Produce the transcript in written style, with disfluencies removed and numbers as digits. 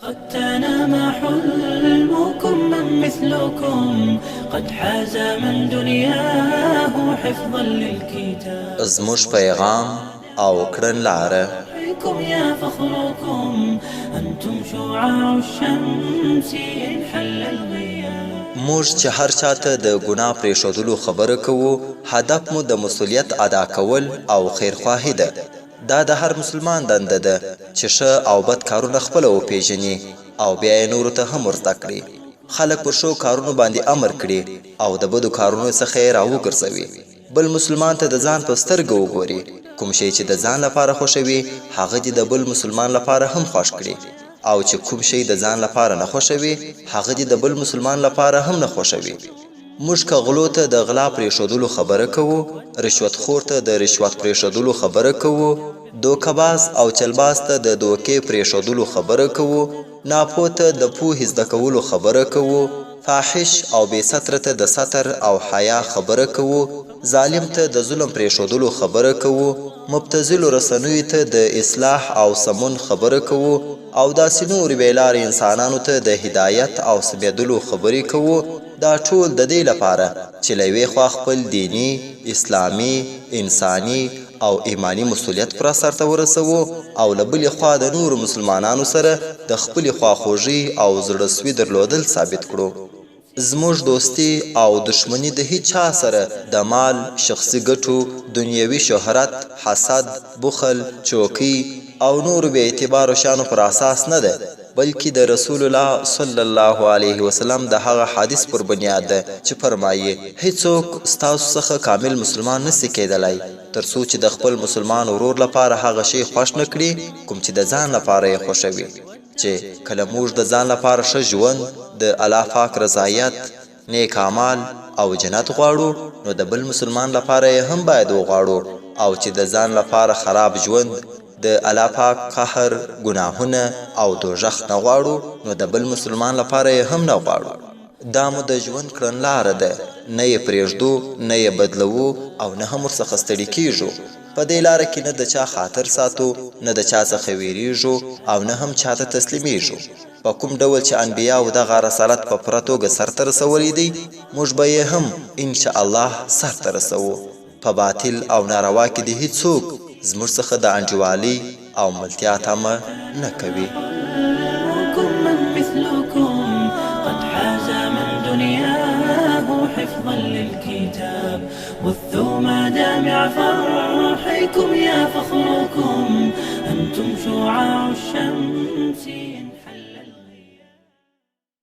قد تنام حلمكم من مثلكم قد حاز من دنياه حفظا للكتاب. زموږ پیغام او کړن لاره. يا فخركم أنتم شعاع الشمس إن حل الغياب. موږ چې هر چاته د ګناه پرېښودلو خبره کوو، هدف مو د مسؤلیت ادا کول او خیرخواهي ده. دا د هر مسلمان دنده ده چې ښه او بد کارونه خپله وپېژني او بیا یې نورو ته هم ورزده کړي. خلک پر ښو کارونو باندې امر کړي او د بدو کارونو څخه یې راوګرځوي. بل مسلمان ته د ځان په سترګه وګوري. کوم شی چې د ځان لپاره خوښوي هغه دې د بل مسلمان لپاره هم خوښ کړي، او چې کوم شی د ځان لپاره نه خوښوي هغه دې د بل مسلمان لپاره هم نه خوښوي. موږ که غلو ته د غلا پرېښودلو خبره کوو، رشوت خور ته د رشوت پرېښودلو خبره کوو، دوکه‌باز او چلباز ته د دوکې پرېښودلو خبره کوو، ناپوه ته د پوهې زده کولو خبره کوو، فاحش او بې ستره ته د ستر او حیا خبره کوو، ظالم ته د ظلم پرېښودلو خبره کوو، مبتذلو رسنیو ته د اصلاح او سمون خبره کوو، او داسې نورې بېلارې انسانانو ته د هدایت او سمېدلو خبرې کوو. دا ټول د دې لپاره چې له یوې خوا خپل دیني، اسلامي، انساني او ایمانی مسؤلیت پر سرته ورسوو، او له بلې خوا د نورو مسلمانانو سره د خپلې خواخوږي او زړهسوي درلودل ثابت کړو. زموږ دوستی او دشمنی د هیچ چا سره د مال، شخصي ګټو، دنیوي شهرت، حسد، بخل، چوکۍ او نورو بې اعتبارو شیانو پر اساس نه ده، بلکې د رسول الله صلی الله علیه وسلم د هغه حدیث پر بنیاد ده چې فرمایي هیڅوک ستاسو څخه کامل مسلمان نسی کېدلی تر څو چې د خپل مسلمان ورور لپاره هغه شی خوښ نه کړي کوم چې د ځان لپاره یې خوښوي. چې کله موږ د ځان لپاره ښه ژوند، د الله پاک رضایت، نیک اعمال او جنت غواړو، نو د بل مسلمان لپاره یې هم باید وغواړو. او چې د ځان لپاره خراب ژوند، د الله پاک قهر، ګناهونه او دوزخ نه غواړو، نو د بل مسلمان لپاره یې هم نه غواړو. دا مو د ژوند کړنلاره ده، نه یې پرېږدو، نه یې بدلوو او نه هم ورڅخه ستړي کیږو. په دې لاره کې نه د چا خاطر ساتو، نه د چا څخه ویریږو او نه هم چاته تسلیمیږو. په کوم ډول چې انبیاو دغه رسالت په پوره توګه سرته رسولی دی، موږ به یې هم انشاء الله سرته رسوو. په باطل او ناروا کې د هیڅوک زموږ څخه د انډیوالۍ او ملتیا تمه نه کوي. حفظا للكتاب بثوا مدامع فرحكم يا فخركم أنتم شعاع الشمس